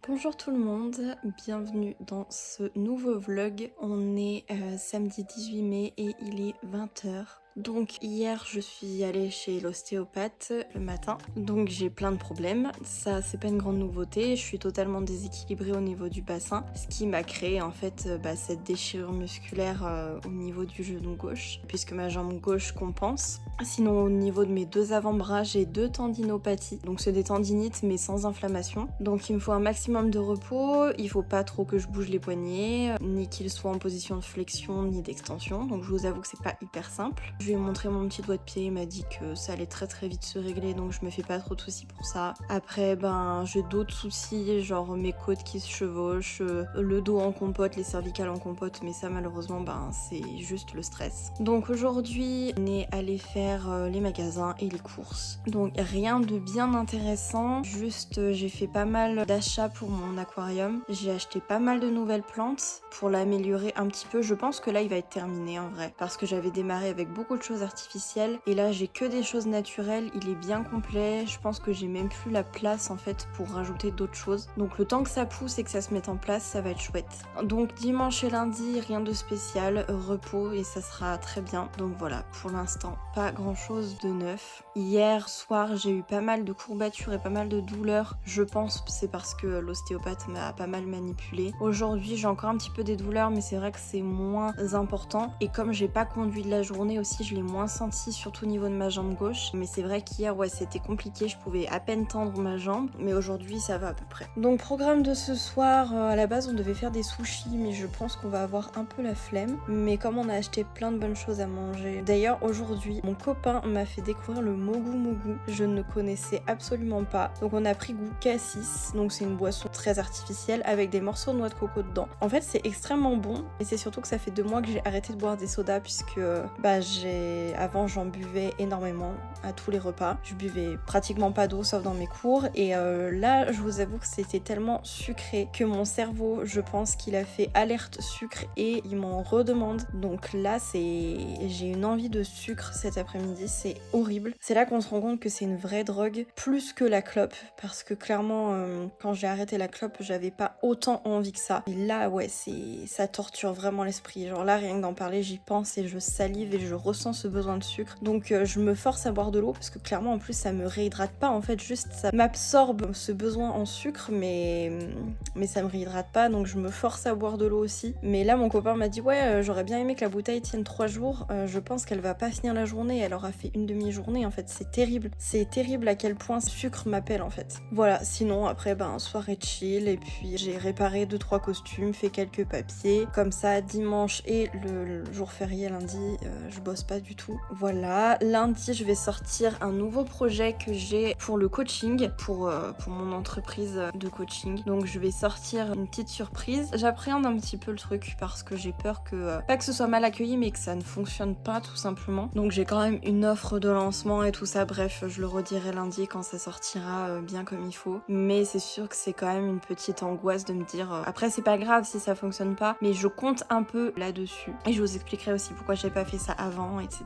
Bonjour tout le monde, bienvenue dans ce nouveau vlog. On est samedi 18 mai et il est 20h. Donc hier je suis allée chez l'ostéopathe le matin, donc j'ai plein de problèmes. Ça c'est pas une grande nouveauté, je suis totalement déséquilibrée au niveau du bassin, ce qui m'a créé en fait cette déchirure musculaire au niveau du genou gauche, puisque ma jambe gauche compense. Sinon au niveau de mes deux avant-bras j'ai deux tendinopathies, donc c'est des tendinites mais sans inflammation. Donc il me faut un maximum de repos, il faut pas trop que je bouge les poignets, ni qu'ils soient en position de flexion ni d'extension, donc je vous avoue que c'est pas hyper simple. Je lui ai montré mon petit doigt de pied, il m'a dit que ça allait très très vite se régler, donc je me fais pas trop de soucis pour ça. Après j'ai d'autres soucis, genre mes côtes qui se chevauchent, le dos en compote, les cervicales en compote, mais ça malheureusement c'est juste le stress. Donc aujourd'hui on est allé faire les magasins et les courses, donc rien de bien intéressant, juste j'ai fait pas mal d'achats pour mon aquarium, j'ai acheté pas mal de nouvelles plantes pour l'améliorer un petit peu. Je pense que là il va être terminé en vrai, parce que j'avais démarré avec beaucoup de choses artificielles et là j'ai que des choses naturelles, il est bien complet, je pense que j'ai même plus la place en fait pour rajouter d'autres choses, donc le temps que ça pousse et que ça se mette en place ça va être chouette. Donc dimanche et lundi rien de spécial, repos et ça sera très bien. Donc voilà, pour l'instant pas grand chose de neuf. Hier soir j'ai eu pas mal de courbatures et pas mal de douleurs, je pense c'est parce que l'ostéopathe m'a pas mal manipulé. Aujourd'hui j'ai encore un petit peu des douleurs mais c'est vrai que c'est moins important, et comme j'ai pas conduit de la journée aussi je l'ai moins senti, surtout au niveau de ma jambe gauche. Mais c'est vrai qu'hier c'était compliqué, je pouvais à peine tendre ma jambe, mais aujourd'hui ça va à peu près. Donc programme de ce soir, à la base on devait faire des sushis mais je pense qu'on va avoir un peu la flemme, mais comme on a acheté plein de bonnes choses à manger. D'ailleurs aujourd'hui mon copain m'a fait découvrir le Mogu Mogu, je ne connaissais absolument pas, donc on a pris goût cassis, donc c'est une boisson très artificielle avec des morceaux de noix de coco dedans. En fait c'est extrêmement bon, et c'est surtout que ça fait 2 mois que j'ai arrêté de boire des sodas, puisque avant j'en buvais énormément à tous les repas, je buvais pratiquement pas d'eau sauf dans mes cours, et là je vous avoue que c'était tellement sucré que mon cerveau, je pense qu'il a fait alerte sucre et il m'en redemande. Donc là j'ai une envie de sucre cet après-midi, c'est horrible. C'est là qu'on se rend compte que c'est une vraie drogue plus que la clope, parce que clairement quand j'ai arrêté la clope j'avais pas autant envie que ça, et là ça torture vraiment l'esprit. Genre là rien que d'en parler j'y pense et je salive et je ressens ce besoin de sucre, donc je me force à boire de l'eau, parce que clairement en plus ça me réhydrate pas en fait, juste ça m'absorbe ce besoin en sucre, mais ça me réhydrate pas, donc je me force à boire de l'eau aussi. Mais là mon copain m'a dit j'aurais bien aimé que la bouteille tienne 3 jours, je pense qu'elle va pas finir la journée, elle aura fait une demi-journée en fait. C'est terrible à quel point ce sucre m'appelle en fait. Voilà, sinon après soirée chill, et puis j'ai réparé 2-3 costumes, fait quelques papiers, comme ça dimanche et le jour férié lundi je bosse pas du tout. Voilà, lundi je vais sortir un nouveau projet que j'ai pour le coaching, pour mon entreprise de coaching, donc je vais sortir une petite surprise. J'appréhende un petit peu le truc parce que j'ai peur que pas que ce soit mal accueilli mais que ça ne fonctionne pas tout simplement, donc j'ai quand même une offre de lancement et tout ça. Bref, je le redirai lundi quand ça sortira bien comme il faut, mais c'est sûr que c'est quand même une petite angoisse de me dire après c'est pas grave si ça fonctionne pas, mais je compte un peu là-dessus, et je vous expliquerai aussi pourquoi j'ai pas fait ça avant, etc.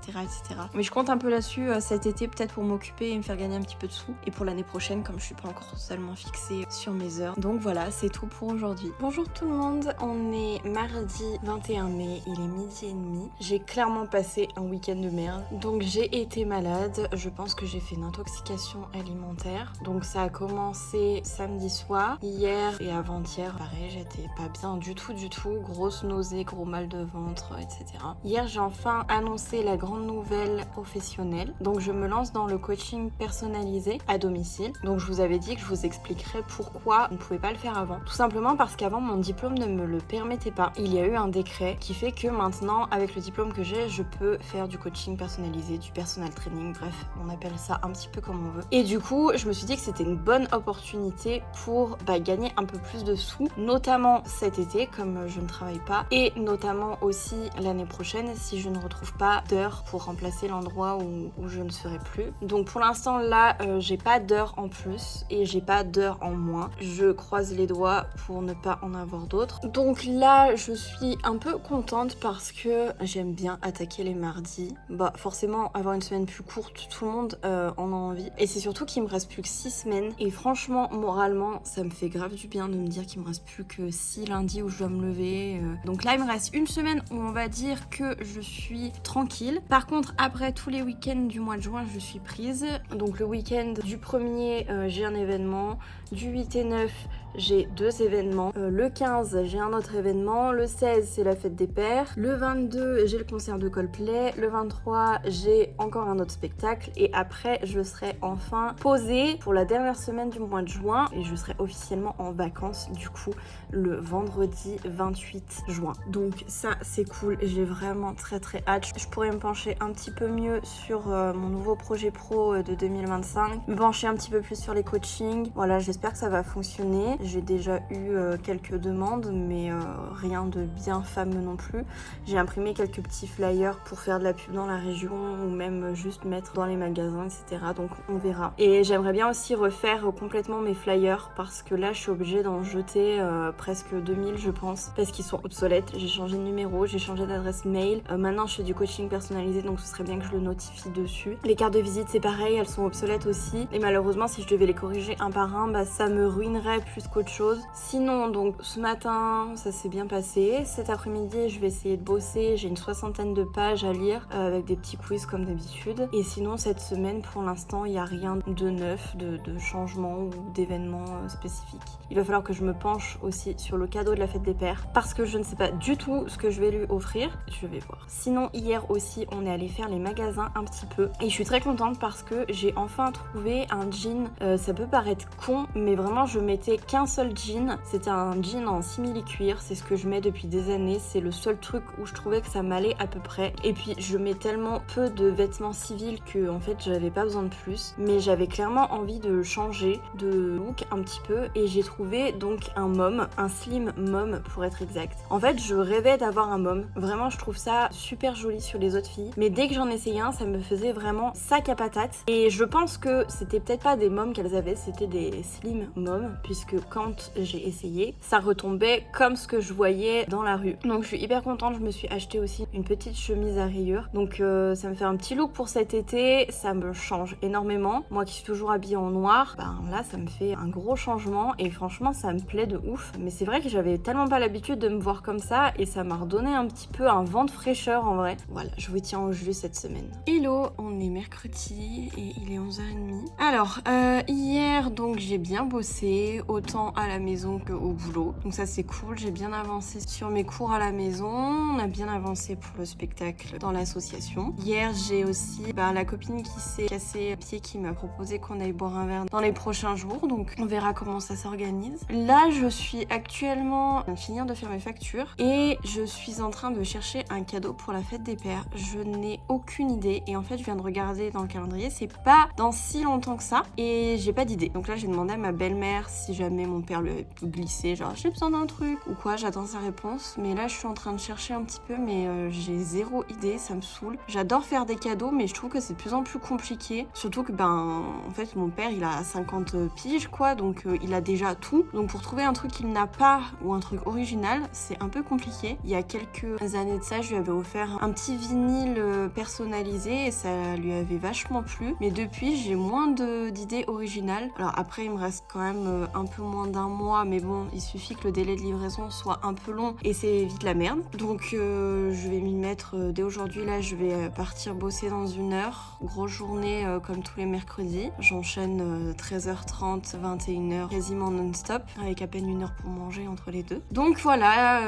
Mais je compte un peu là-dessus cet été, peut-être pour m'occuper et me faire gagner un petit peu de sous, et pour l'année prochaine comme je suis pas encore totalement fixée sur mes heures. Donc voilà, c'est tout pour aujourd'hui. Bonjour tout le monde, on est mardi 21 mai, il est 12h30. J'ai clairement passé un week-end de merde, donc j'ai été malade, je pense que j'ai fait une intoxication alimentaire, donc ça a commencé samedi soir. Hier et avant-hier pareil, j'étais pas bien du tout, grosse nausée, gros mal de ventre, etc. Hier j'ai enfin annoncé la grande nouvelle professionnelle, donc je me lance dans le coaching personnalisé à domicile. Donc je vous avais dit que je vous expliquerai pourquoi on ne pouvait pas le faire avant, tout simplement parce qu'avant mon diplôme ne me le permettait pas. Il y a eu un décret qui fait que maintenant avec le diplôme que j'ai je peux faire du coaching personnalisé, du personal training, bref on appelle ça un petit peu comme on veut. Et du coup je me suis dit que c'était une bonne opportunité pour gagner un peu plus de sous, notamment cet été comme je ne travaille pas, et notamment aussi l'année prochaine si je ne retrouve pas d'heures pour remplacer l'endroit où je ne serai plus. Donc pour l'instant là, j'ai pas d'heures en plus et j'ai pas d'heures en moins. Je croise les doigts pour ne pas en avoir d'autres. Donc là, je suis un peu contente parce que j'aime bien attaquer les mardis. Bah forcément, avoir une semaine plus courte, tout le monde en a envie. Et c'est surtout qu'il me reste plus que 6 semaines. Et franchement, moralement, ça me fait grave du bien de me dire qu'il me reste plus que 6 lundis où je dois me lever. Donc là, il me reste une semaine où on va dire que je suis tranquille. Par contre, après tous les week-ends du mois de juin, je suis prise. Donc le week-end du 1er, j'ai un événement. Du 8 et 9, j'ai 2 événements. Le 15, j'ai un autre événement. Le 16, c'est la fête des pères. Le 22, j'ai le concert de Coldplay. Le 23, j'ai encore un autre spectacle. Et après, je serai enfin posée pour la dernière semaine du mois de juin. Et je serai officiellement en vacances, du coup, le vendredi 28 juin. Donc ça, c'est cool. J'ai vraiment très très hâte. Je pourrais me pencher un petit peu mieux sur mon nouveau projet pro de 2025. Me pencher un petit peu plus sur les coachings. Voilà, j'espère que ça va fonctionner. J'ai déjà eu quelques demandes, mais rien de bien fameux non plus. J'ai imprimé quelques petits flyers pour faire de la pub dans la région ou même juste mettre dans les magasins, etc. Donc on verra. Et j'aimerais bien aussi refaire complètement mes flyers parce que là je suis obligée d'en jeter presque 2000 je pense parce qu'ils sont obsolètes. J'ai changé de numéro, j'ai changé d'adresse mail. Maintenant je fais du coaching personnalisé donc ce serait bien que je le notifie dessus. Les cartes de visite c'est pareil, elles sont obsolètes aussi. Et malheureusement si je devais les corriger un par un, bah ça me ruinerait plus qu'autre chose. Sinon donc ce matin ça s'est bien passé. Cet après-midi je vais essayer de bosser. J'ai une 60aine de pages à lire avec des petits quiz comme d'habitude. Et sinon cette semaine pour l'instant il n'y a rien de neuf, de changement ou d'événements spécifiques. Il va falloir que je me penche aussi sur le cadeau de la fête des pères parce que je ne sais pas du tout ce que je vais lui offrir. Je vais voir. Sinon hier aussi on est allé faire les magasins un petit peu et je suis très contente parce que j'ai enfin trouvé un jean. Ça peut paraître con mais vraiment je mettais qu'un seul jean. C'était un jean en simili-cuir. C'est ce que je mets depuis des années. C'est le seul truc où je trouvais que ça m'allait à peu près. Et puis je mets tellement peu de vêtements civils que en fait j'avais pas besoin de plus. Mais j'avais clairement envie de changer de look un petit peu et j'ai trouvé donc un mom, un slim mom pour être exact. En fait je rêvais d'avoir un mom. Vraiment je trouve ça super joli sur les autres filles. Mais dès que j'en essayais un ça me faisait vraiment sac à patate. Et je pense que c'était peut-être pas des moms qu'elles avaient, c'était des slim moms puisque quand j'ai essayé ça retombait comme ce que je voyais dans la rue. Donc je suis hyper contente, je me suis acheté aussi une petite chemise à rayures. Donc ça me fait un petit look pour cet été, ça me change énormément. Moi qui suis toujours habillée en noir, ben là ça me fait un gros changement et franchement ça me plaît de ouf. Mais c'est vrai que j'avais tellement pas l'habitude de me voir comme ça et ça m'a redonné un petit peu un vent de fraîcheur en vrai. Voilà, je vous tiens au jus cette semaine. Hello, on est mercredi et il est 11h30. Alors, hier donc j'ai bien bossé, autant à la maison qu'au boulot. Donc ça c'est cool, j'ai bien avancé sur mes cours à la maison, on a bien avancé pour le spectacle dans l'association. Hier j'ai aussi la copine qui s'est cassé le pied qui m'a proposé qu'on aille boire un verre dans les prochains jours, donc on verra comment ça s'organise. Là je suis actuellement en train de finir de faire mes factures et je suis en train de chercher un cadeau pour la fête des pères. Je n'ai aucune idée et en fait je viens de regarder dans le calendrier, c'est pas dans si longtemps que ça et j'ai pas d'idée. Donc là j'ai demandé à ma belle-mère si jamais mon père lui avait glissé genre j'ai besoin d'un truc ou quoi, j'attends sa réponse. Mais là je suis en train de chercher un petit peu mais j'ai zéro idée, ça me saoule. J'adore faire des cadeaux mais je trouve que c'est de plus en plus compliqué. Surtout que en fait mon père il a 50 piges quoi, donc il a déjà tout. Donc pour trouver un truc qu'il n'a pas ou un truc original c'est un peu compliqué. Il y a quelques années de ça je lui avais offert un petit vinyle personnalisé et ça lui avait vachement plu. Mais depuis j'ai moins d'idées originales. Alors après il me reste quand même un peu moins d'un mois mais bon il suffit que le délai de livraison soit un peu long et c'est vite la merde. Donc je vais m'y mettre dès aujourd'hui. Là je vais partir bosser dans 1 heure. Grosse journée comme tous les mercredis. J'enchaîne 13h30, 21h quasiment non-stop avec à peine 1 heure pour manger entre les deux. Donc voilà,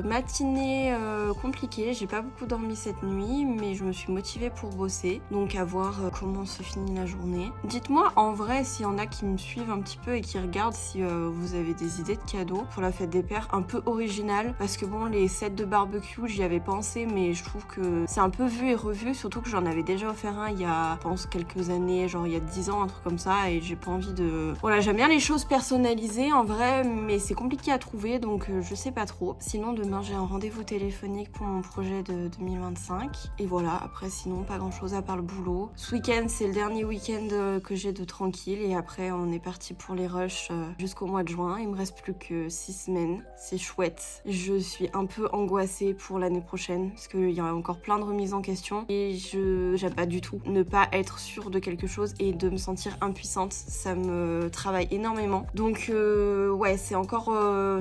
matinée compliquée. J'ai pas beaucoup dormi cette nuit mais je me suis motivée pour bosser. Donc à voir comment se finit la journée. Dites-moi en vrai s'il y en a qui me suivent un petit peu et qui regardent si vous avez des idées de cadeaux pour la fête des pères un peu originales, parce que bon, les sets de barbecue, j'y avais pensé, mais je trouve que c'est un peu vu et revu, surtout que j'en avais déjà offert un il y a, je pense, quelques années, genre il y a 10 ans, un truc comme ça, et j'ai pas envie de... Voilà, j'aime bien les choses personnalisées en vrai, mais c'est compliqué à trouver, donc je sais pas trop. Sinon, demain, j'ai un rendez-vous téléphonique pour mon projet de 2025, et voilà, après, sinon, pas grand-chose à part le boulot. Ce week-end, c'est le dernier week-end que j'ai de tranquille, et après, on est parti pour les rushs jusqu'au mois de juin. Il me reste plus que 6 semaines, c'est chouette. Je suis un peu angoissée pour l'année prochaine, parce qu'il y a encore plein de remises en question, et j'aime pas du tout ne pas être sûre de quelque chose et de me sentir impuissante. Ça me travaille énormément. Donc ouais, c'est encore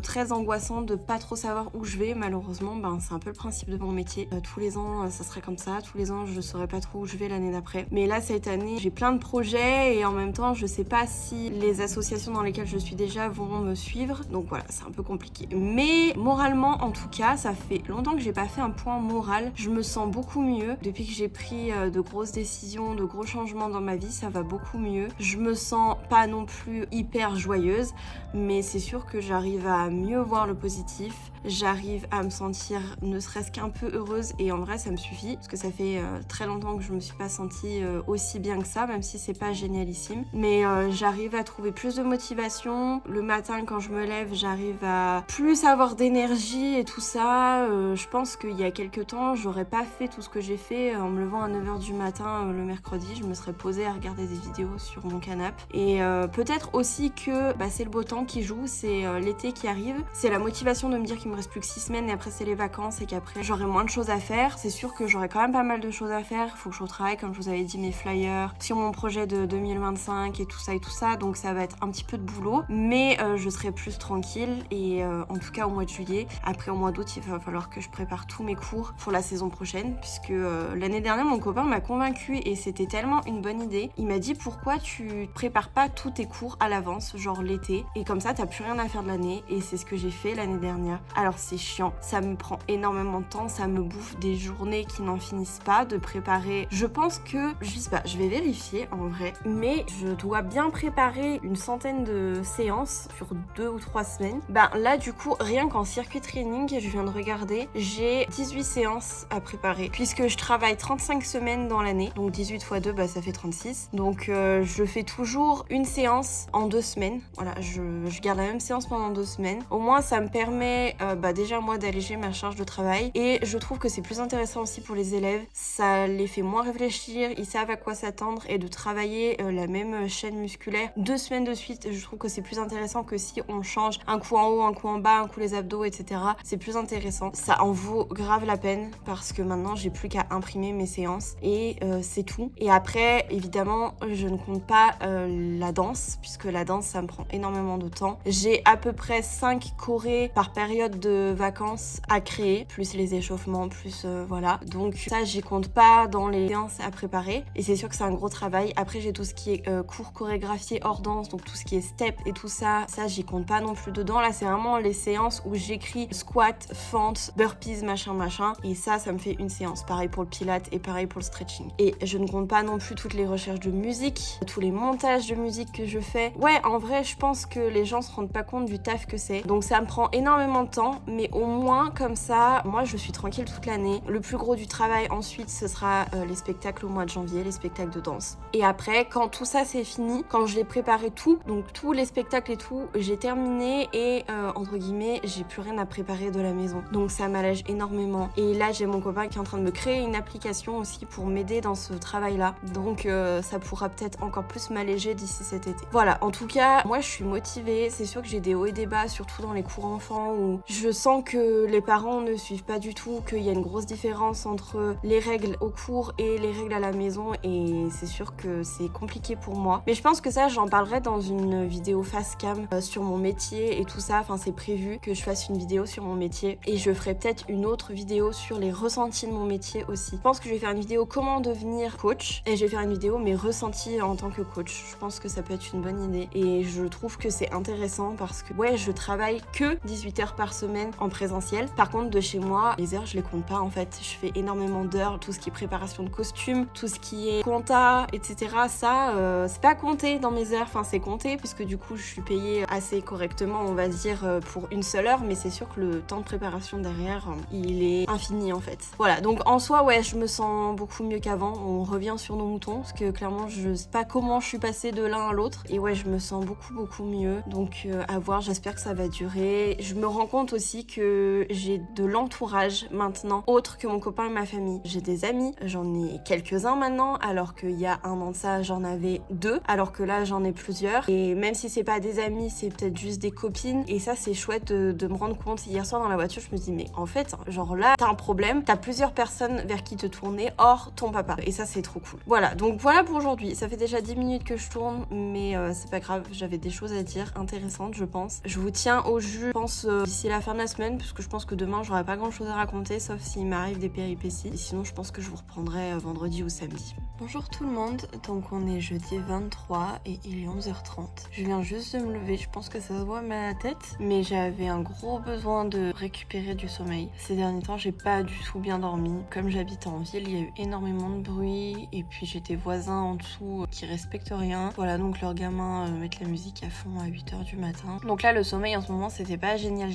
très angoissant de pas trop savoir où je vais. Malheureusement, c'est un peu le principe de mon métier. Tous les ans, ça serait comme ça. Tous les ans, je saurais pas trop où je vais l'année d'après. Mais là, cette année, j'ai plein de projets et en même temps, je sais pas si les associations dans lesquelles je suis déjà vont me suivre. Donc voilà, c'est un peu compliqué. Mais moralement, en tout cas, ça fait longtemps que j'ai pas fait un point moral. Je me sens beaucoup mieux. Depuis que j'ai pris de grosses décisions, de gros changements dans ma vie, ça va beaucoup mieux. Je me sens pas non plus hyper joyeuse, mais c'est sûr que j'arrive à mieux voir le positif. J'arrive à me sentir ne serait-ce qu'un peu heureuse et en vrai ça me suffit parce que ça fait très longtemps que je me suis pas sentie aussi bien que ça, même si c'est pas génialissime. Mais j'arrive à trouver plus de motivation. Le matin quand je me lève, j'arrive à plus avoir d'énergie et tout ça. Je pense qu'il y a quelques temps, j'aurais pas fait tout ce que j'ai fait en me levant à 9h du matin le mercredi. Je me serais posée à regarder des vidéos sur mon canapé. Et peut-être aussi que c'est le beau temps qui joue, c'est l'été qui arrive. C'est la motivation de me dire qu'il me reste plus que 6 semaines et après c'est les vacances et qu'après j'aurai moins de choses à faire. C'est sûr que j'aurai quand même pas mal de choses à faire. Il faut que je retravaille, comme je vous avais dit, mes flyers sur mon projet de 2025 et tout ça. Donc ça va être un petit peu de boulot. Mais je serai plus tranquille et en tout cas au mois de juillet. Après au mois d'août, il va falloir que je prépare tous mes cours pour la saison prochaine puisque l'année dernière, mon copain m'a convaincue et c'était tellement une bonne idée. Il m'a dit pourquoi tu prépares pas tous tes cours à l'avance, genre l'été, et comme ça t'as plus rien à faire de l'année. Et c'est ce que j'ai fait l'année dernière. Alors c'est chiant, ça me prend énormément de temps, ça me bouffe des journées qui n'en finissent pas de préparer. Je pense que, je sais pas, je vais vérifier en vrai, mais je dois bien préparer une centaine de séances sur 2 ou 3 semaines. Là du coup, rien qu'en circuit training, je viens de regarder, j'ai 18 séances à préparer puisque je travaille 35 semaines dans l'année, donc 18 x 2, ça fait 36. Donc je fais toujours une séance en 2 semaines. Voilà, je garde la même séance pendant 2 semaines. Au moins ça me permet déjà moi d'alléger ma charge de travail et je trouve que c'est plus intéressant aussi pour les élèves. Ça les fait moins réfléchir, ils savent à quoi s'attendre et de travailler la même chaîne musculaire 2 semaines de suite. Je trouve que c'est plus intéressant que si on change un coup en haut, un coup en bas, un coup les abdos, etc. C'est plus intéressant. Ça en vaut grave la peine parce que maintenant j'ai plus qu'à imprimer mes séances et c'est tout. Et après évidemment je ne compte pas la danse puisque la danse ça me prend énormément de temps. J'ai à peu près 5 chorés par période de vacances à créer, plus les échauffements, plus voilà. Donc ça j'y compte pas dans les séances à préparer et c'est sûr que c'est un gros travail. Après j'ai tout ce qui est cours chorégraphié hors danse, donc tout ce qui est step et tout ça j'y compte pas non plus dedans. Là c'est vraiment les séances où j'écris squat, fente, burpees, machin et ça me fait une séance. Pareil pour le pilate et pareil pour le stretching. Et je ne compte pas non plus toutes les recherches de musique, tous les montages de musique que je fais. Ouais, en vrai je pense que les gens se rendent pas compte du taf que c'est. Donc ça me prend énormément de temps, mais au moins comme ça, moi je suis tranquille toute l'année. Le plus gros du travail ensuite, ce sera les spectacles au mois de janvier, les spectacles de danse. Et après, quand tout ça c'est fini, quand je l'ai préparé tout, donc tous les spectacles et tout, j'ai terminé et entre guillemets, j'ai plus rien à préparer de la maison. Donc ça m'allège énormément. Et là, j'ai mon copain qui est en train de me créer une application aussi pour m'aider dans ce travail-là. Donc ça pourra peut-être encore plus m'alléger d'ici cet été. Voilà, en tout cas, moi je suis motivée. C'est sûr que j'ai des hauts et des bas, surtout dans les cours enfants où je sens que les parents ne suivent pas du tout, qu'il y a une grosse différence entre les règles au cours et les règles à la maison et c'est sûr que c'est compliqué pour moi. Mais je pense que ça, j'en parlerai dans une vidéo face cam sur mon métier et tout ça. Enfin, c'est prévu que je fasse une vidéo sur mon métier et je ferai peut-être une autre vidéo sur les ressentis de mon métier aussi. Je pense que je vais faire une vidéo comment devenir coach et je vais faire une vidéo mes ressentis en tant que coach. Je pense que ça peut être une bonne idée et je trouve que c'est intéressant parce que ouais, je travaille que 18 heures par semaine semaine en présentiel. Par contre, de chez moi, les heures, je les compte pas en fait. Je fais énormément d'heures, tout ce qui est préparation de costumes, tout ce qui est compta, etc. Ça, c'est pas compté dans mes heures, enfin c'est compté puisque du coup je suis payée assez correctement, on va dire, pour une seule heure, mais c'est sûr que le temps de préparation derrière, il est infini en fait. Voilà, donc en soi, ouais, je me sens beaucoup mieux qu'avant. On revient sur nos moutons parce que clairement, je sais pas comment je suis passée de l'un à l'autre. Et ouais, je me sens beaucoup mieux. Donc à voir, j'espère que ça va durer. Je me rends compte aussi que j'ai de l'entourage maintenant, autre que mon copain et ma famille. J'ai des amis, j'en ai quelques-uns maintenant, alors qu'il y a un an de ça, j'en avais 2, alors que là, j'en ai plusieurs. Et même si c'est pas des amis, c'est peut-être juste des copines. Et ça, c'est chouette de me rendre compte. Hier soir dans la voiture, je me dis, mais en fait, genre là, t'as un problème, t'as plusieurs personnes vers qui te tourner, hors ton papa. Et ça, c'est trop cool. Voilà, donc voilà pour aujourd'hui. Ça fait déjà 10 minutes que je tourne, mais c'est pas grave, j'avais des choses à dire intéressantes, je pense. Je vous tiens au jus, je pense, d'ici la fin de la semaine, parce que je pense que demain, j'aurai pas grand-chose à raconter, sauf s'il m'arrive des péripéties. Et sinon, je pense que je vous reprendrai vendredi ou samedi. Bonjour tout le monde, donc on est jeudi 23 et il est 11h30. Je viens juste de me lever, je pense que ça se voit à ma tête, mais j'avais un gros besoin de récupérer du sommeil. Ces derniers temps, j'ai pas du tout bien dormi. Comme j'habite en ville, il y a eu énormément de bruit et puis j'ai des voisins en dessous qui respectent rien. Voilà, donc leurs gamins mettent la musique à fond à 8h du matin. Donc là, le sommeil en ce moment, c'était pas génial.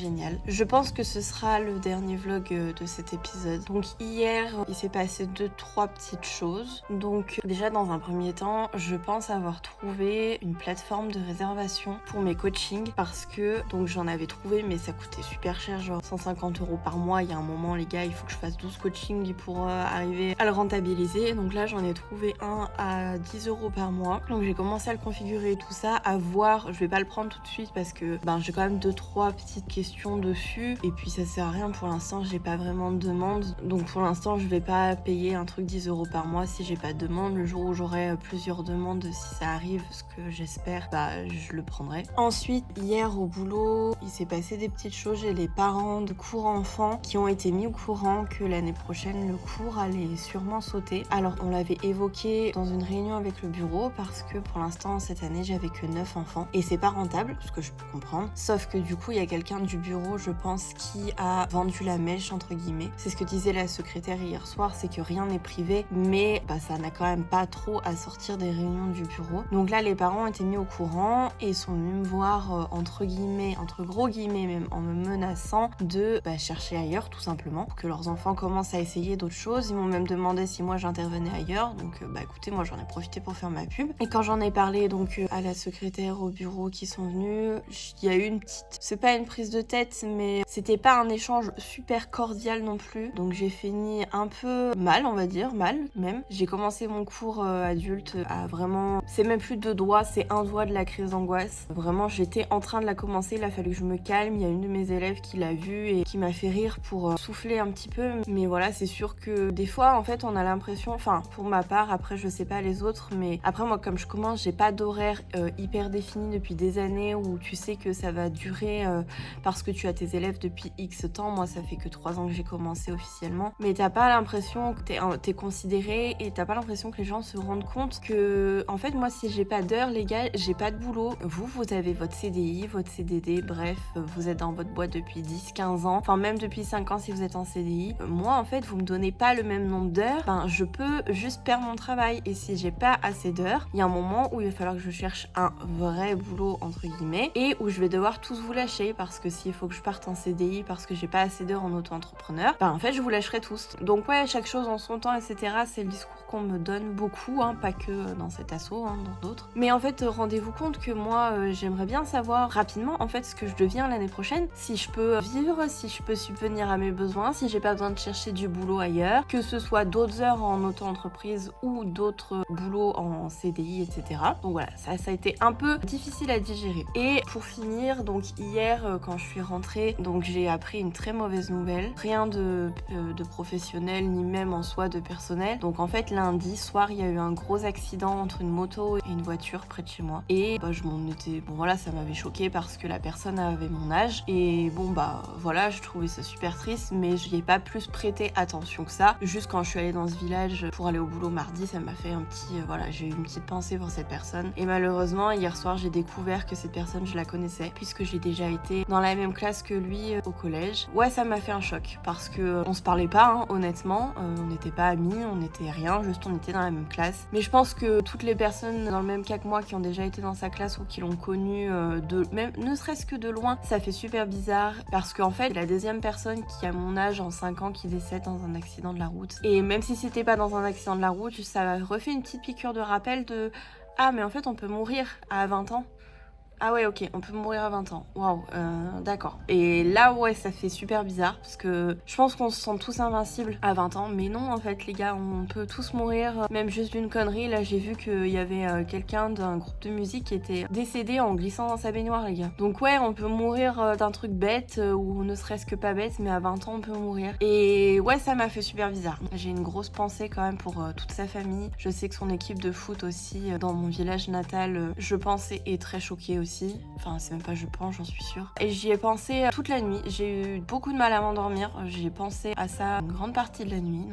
Je pense que ce sera le dernier vlog de cet épisode. Donc hier, il s'est passé 2-3 petites choses. Donc déjà, dans un premier temps, je pense avoir trouvé une plateforme de réservation pour mes coachings parce que donc j'en avais trouvé, mais ça coûtait super cher, genre 150 € par mois. Il y a un moment, les gars, il faut que je fasse 12 coachings pour arriver à le rentabiliser. Donc là, j'en ai trouvé un à 10 € par mois. Donc j'ai commencé à le configurer et tout ça, à voir. Je vais pas le prendre tout de suite parce que j'ai quand même 2-3 petites questions dessus et puis ça sert à rien pour l'instant, j'ai pas vraiment de demande. Donc pour l'instant, je vais pas payer un truc 10 € par mois si j'ai pas de demande. Le jour où j'aurai plusieurs demandes, si ça arrive, ce que j'espère, je le prendrai. Ensuite, hier au boulot, il s'est passé des petites choses. J'ai les parents de cours enfants qui ont été mis au courant que l'année prochaine, le cours allait sûrement sauter. Alors, on l'avait évoqué dans une réunion avec le bureau parce que pour l'instant, cette année, j'avais que 9 enfants et c'est pas rentable, ce que je peux comprendre. Sauf que du coup, il y a quelqu'un du bureau, je pense, qui a vendu la mèche, entre guillemets. C'est ce que disait la secrétaire hier soir, c'est que rien n'est privé, mais ça n'a quand même pas trop à sortir des réunions du bureau. Donc là, les parents ont été mis au courant et sont venus me voir, entre gros guillemets même, en me menaçant de chercher ailleurs, tout simplement, pour que leurs enfants commencent à essayer d'autres choses. Ils m'ont même demandé si moi j'intervenais ailleurs, donc écoutez, moi j'en ai profité pour faire ma pub. Et quand j'en ai parlé donc à la secrétaire au bureau qui sont venus, il y a eu une petite, c'est pas une prise de tête, mais c'était pas un échange super cordial non plus. Donc j'ai fini un peu mal, on va dire, mal même. J'ai commencé mon cours adulte à vraiment, c'est même plus 2 doigts, c'est 1 doigt de la crise d'angoisse. Vraiment, j'étais en train de la commencer, il a fallu que je me calme. Il y a une de mes élèves qui l'a vu et qui m'a fait rire pour souffler un petit peu. Mais voilà, c'est sûr que des fois, en fait, on a l'impression, enfin, pour ma part, après, je sais pas les autres, mais après, moi, comme je commence, j'ai pas d'horaire hyper défini depuis des années où tu sais que ça va durer parce que tu as tes élèves depuis X temps. Moi, ça fait que 3 ans que j'ai commencé officiellement. Mais t'as pas l'impression que t'es considéré et t'as pas l'impression que les gens se rendent compte que, en fait, moi, si j'ai pas d'heure, les gars, j'ai pas de boulot. Vous avez votre CDI, votre CDD, bref, vous êtes dans votre boîte depuis 10-15 ans, enfin même depuis 5 ans si vous êtes en CDI. Moi, en fait, vous me donnez pas le même nombre d'heures, je peux juste perdre mon travail. Et si j'ai pas assez d'heures, il y a un moment où il va falloir que je cherche un vrai boulot, entre guillemets, et où je vais devoir tous vous lâcher parce que s'il faut que je parte en CDI parce que j'ai pas assez d'heures en auto-entrepreneur, en fait, je vous lâcherai tous. Donc ouais, chaque chose en son temps, etc. C'est le discours qu'on me donne beaucoup, pas que dans cet asso, dans d'autres. Mais en fait, rendez-vous compte que moi, j'aimerais bien savoir rapidement, en fait, ce que je deviens l'année prochaine, si je peux vivre, si je peux subvenir à mes besoins, si j'ai pas besoin de chercher du boulot ailleurs, que ce soit d'autres heures en auto-entreprise ou d'autres boulots en CDI, etc. Donc voilà, ça a été un peu difficile à digérer. Et pour finir, donc hier, quand je suis rentrée, donc j'ai appris une très mauvaise nouvelle. Rien de professionnel, ni même en soi de personnel. Donc en fait, lundi, lundi soir, il y a eu un gros accident entre une moto et une voiture près de chez moi. Et je m'en étais... Bon voilà, ça m'avait choquée parce que la personne avait mon âge. Et bon voilà, je trouvais ça super triste, mais je n'y ai pas plus prêté attention que ça. Juste quand je suis allée dans ce village pour aller au boulot mardi, ça m'a fait un petit... j'ai eu une petite pensée pour cette personne. Et malheureusement, hier soir, j'ai découvert que cette personne, je la connaissais, puisque j'ai déjà été dans la même classe que lui au collège. Ouais, ça m'a fait un choc, parce que on se parlait pas, hein, honnêtement. On n'était pas amis, on n'était rien, juste on était dans la même classe. Mais je pense que toutes les personnes dans le même cas que moi qui ont déjà été dans sa classe ou qui l'ont connu même ne serait-ce que de loin, ça fait super bizarre parce qu'en fait, c'est la deuxième personne qui a mon âge en 5 ans qui décède dans un accident de la route. Et même si c'était pas dans un accident de la route, ça refait une petite piqûre de rappel de ah mais en fait on peut mourir à 20 ans. Ah ouais, ok, on peut mourir à 20 ans. Waouh, d'accord. Et là, ouais, ça fait super bizarre parce que je pense qu'on se sent tous invincibles à 20 ans. Mais non, en fait, les gars, on peut tous mourir, même juste d'une connerie. Là, j'ai vu qu'il y avait quelqu'un d'un groupe de musique qui était décédé en glissant dans sa baignoire, les gars. Donc ouais, on peut mourir d'un truc bête ou ne serait-ce que pas bête, mais à 20 ans, on peut mourir. Et ouais, ça m'a fait super bizarre. J'ai une grosse pensée quand même pour toute sa famille. Je sais que son équipe de foot aussi, dans mon village natal, je pense, est très choquée aussi. Enfin, c'est même pas je pense, j'en suis sûre. Et j'y ai pensé toute la nuit. J'ai eu beaucoup de mal à m'endormir. J'ai pensé à ça une grande partie de la nuit.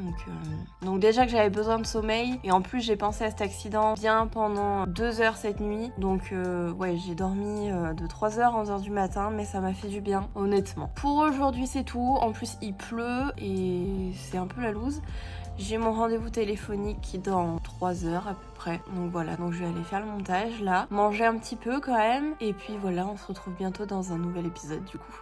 Donc déjà que j'avais besoin de sommeil. Et en plus, j'ai pensé à cet accident bien pendant 2 heures cette nuit. Donc ouais, j'ai dormi de 3h à 11h du matin. Mais ça m'a fait du bien, honnêtement. Pour aujourd'hui, c'est tout. En plus, il pleut et c'est un peu la loose. J'ai mon rendez-vous téléphonique dans 3 heures à peu près. Donc voilà, donc je vais aller faire le montage là, manger un petit peu quand même. Et puis voilà, on se retrouve bientôt dans un nouvel épisode du coup.